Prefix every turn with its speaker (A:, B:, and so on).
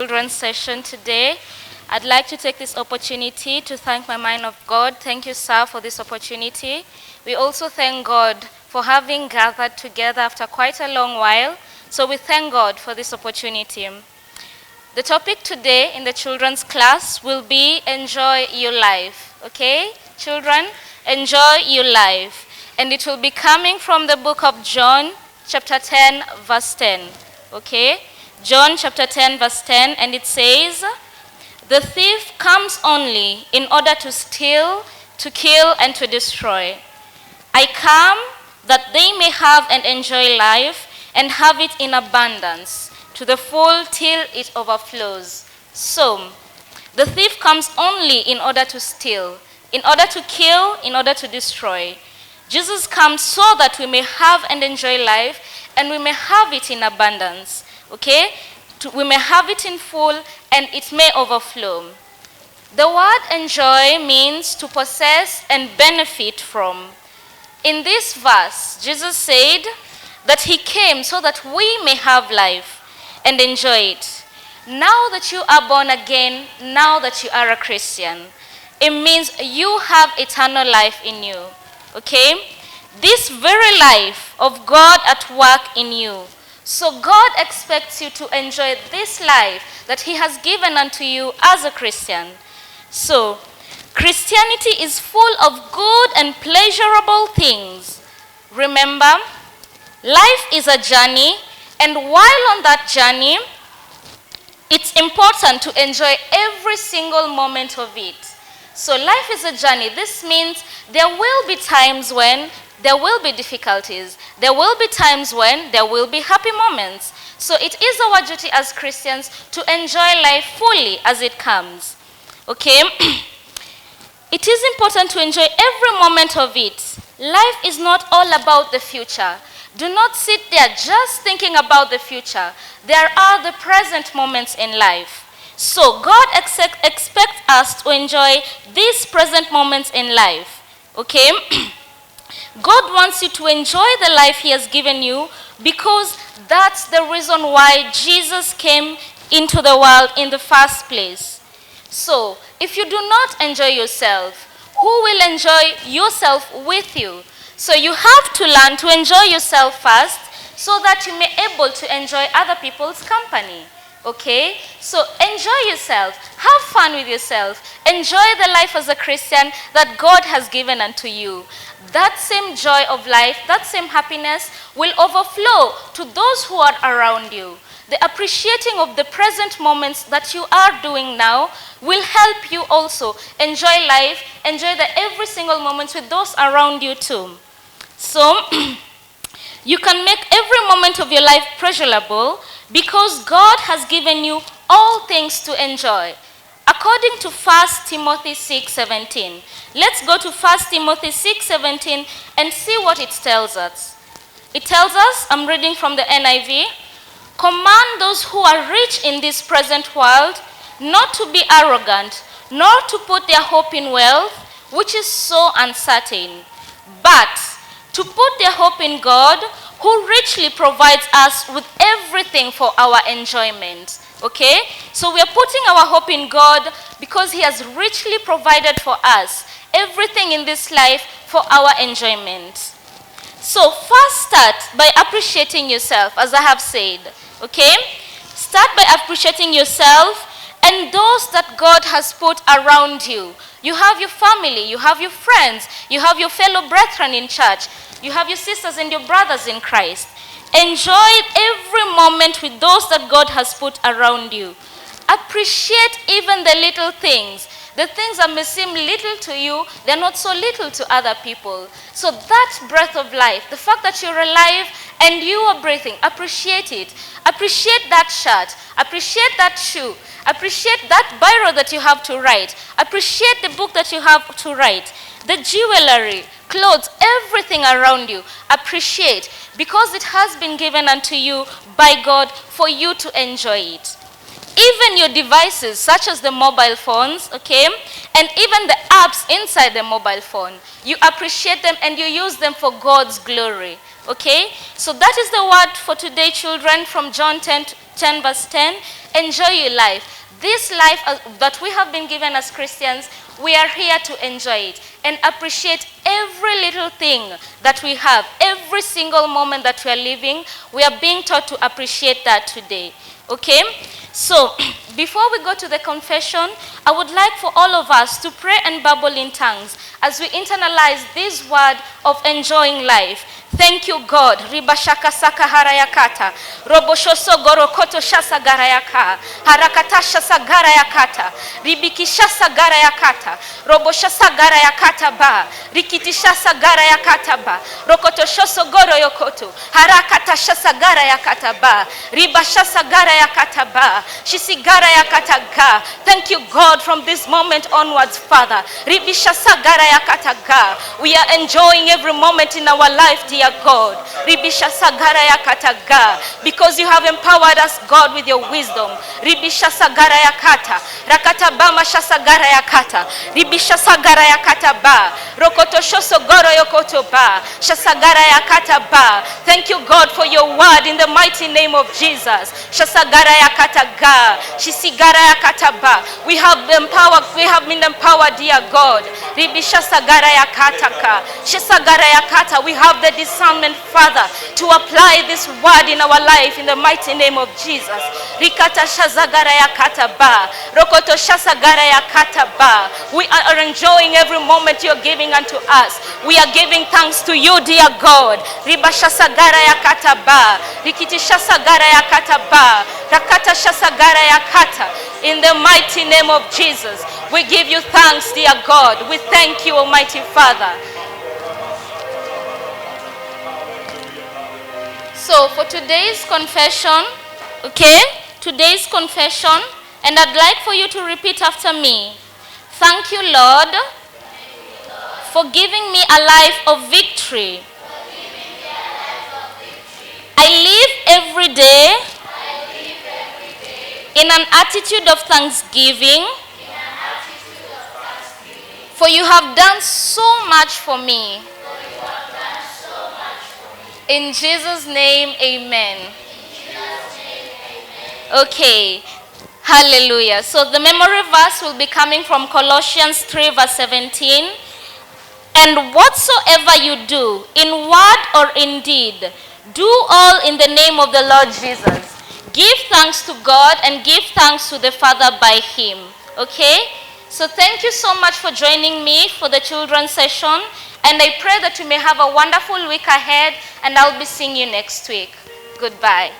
A: Children's session today. I'd like to take this opportunity to thank my man of God. Thank you, sir, for this opportunity. We also thank God for having gathered together after quite a long while. So we thank God for this opportunity. The topic today in the children's class will be Enjoy Your Life. Okay? Children, enjoy your life. And it will be coming from the book of John, chapter 10, verse 10. Okay? John chapter 10, verse 10, and it says, "The thief comes only in order to steal, to kill, and to destroy. I come that they may have and enjoy life and have it in abundance, to the full till it overflows." So, the thief comes only in order to steal, in order to kill, in order to destroy. Jesus comes so that we may have and enjoy life, and we may have it in abundance. Okay? We may have it in full, and it may overflow. The word enjoy means to possess and benefit from. In this verse, Jesus said that he came so that we may have life and enjoy it. Now that you are born again, now that you are a Christian, it means you have eternal life in you. Okay? This very life of God at work in you. So God expects you to enjoy this life that he has given unto you as a Christian. So, Christianity is full of good and pleasurable things. Remember, life is a journey, and while on that journey, it's important to enjoy every single moment of it. So life is a journey. This means there will be times when there will be difficulties. There will be times when there will be happy moments. So it is our duty as Christians to enjoy life fully as it comes. Okay? It is important to enjoy every moment of it. Life is not all about the future. Do not sit there just thinking about the future. There are the present moments in life. So God expects us to enjoy these present moments in life. Okay? God wants you to enjoy the life he has given you, because that's the reason why Jesus came into the world in the first place. So, if you do not enjoy yourself, who will enjoy yourself with you? So you have to learn to enjoy yourself first, so that you may be able to enjoy other people's company. Okay? So enjoy yourself. Have fun with yourself. Enjoy the life as a Christian that God has given unto you. That same joy of life, that same happiness will overflow to those who are around you. The appreciating of the present moments that you are doing now will help you also enjoy life, enjoy the every single moment with those around you too. So, you can make every moment of your life pleasurable, because God has given you all things to enjoy. According to 1 Timothy 6:17. Let's go to 1 Timothy 6:17 and see what it tells us. It tells us, I'm reading from the NIV, "Command those who are rich in this present world not to be arrogant, nor to put their hope in wealth, which is so uncertain, but to put their hope in God, who richly provides us with everything for our enjoyment." Okay? So we are putting our hope in God because he has richly provided for us everything in this life for our enjoyment. So first start by appreciating yourself, as I have said. Okay? Start by appreciating yourself and those that God has put around you. You have your family, you have your friends, you have your fellow brethren in church, you have your sisters and your brothers in Christ. Enjoy every moment with those that God has put around you. Appreciate even the little things. The things that may seem little to you, they're not so little to other people. So that breath of life, the fact that you're alive and you are breathing, appreciate it. Appreciate that shirt. Appreciate that shoe. Appreciate that biro that you have to write. Appreciate the book that you have to write. The jewelry, clothes, everything around you. Appreciate, because it has been given unto you by God for you to enjoy it. Even your devices, such as the mobile phones, okay, and even the apps inside the mobile phone, you appreciate them and you use them for God's glory. Okay? So that is the word for today, children, from John 10 verse 10. Enjoy your life. This life that we have been given as Christians, we are here to enjoy it and appreciate every little thing that we have, every single moment that we are living. We are being taught to appreciate that today. Okay? So, before we go to the confession, I would like for all of us to pray and babble in tongues as we internalize this word of enjoying life. Thank you, God. Ribashaka saka harayakata. Roboshoso gorokoto shasa garayaka. Harakatasha sagara yakata. Ribikishasa garayakata. Roboshasa garayakata ba. Rikitishasa garayakata ba. Rokotoshoso goro yokoto. Harakatasha sagara yakata ba. Ribashasa garayakata ba. Shisigara yakata ga. Thank you, God, from this moment onwards, Father. Ribishasa garayakata ga. We are enjoying every moment in our life, dear God, because you have empowered us, God, with your wisdom. Rakata bama shasagara yakata. Ribisha sagara yakata ba. Rokoto shoso goro yokoto ba. Shasagara yakata ba. Thank you, God, for your word in the mighty name of Jesus. Shasagara yakata ga. Shisigara yakata ba. We have been empowered, dear God. Ribisha sagara yakata ka. Shasagara yakata. We have the discernment, Father, to apply this word in our life in the mighty name of Jesus. Rikata shazagara yakata ba. Rokoto shasagara yakata ba. We are enjoying every moment you're giving unto us. We are giving thanks to you, dear God. Riba shasagara yakata ba. Rikiti shasagara yakata ba. Rakata shasagara yakata. In the mighty name of Jesus, we give you thanks, dear God. We thank you, Almighty Father. So for today's confession, okay, and I'd like for you to repeat after me. Thank you, Lord, for giving me a life of victory. I live every day in an attitude of thanksgiving, for you have done so much for me. In Jesus' name, amen. Okay, hallelujah. So the memory verse will be coming from Colossians 3 verse 17. And whatsoever you do, in word or in deed, do all in the name of the Lord Jesus. Give thanks to God and give thanks to the Father by him. Okay? So thank you so much for joining me for the children's session. And I pray that you may have a wonderful week ahead, and I'll be seeing you next week. Goodbye.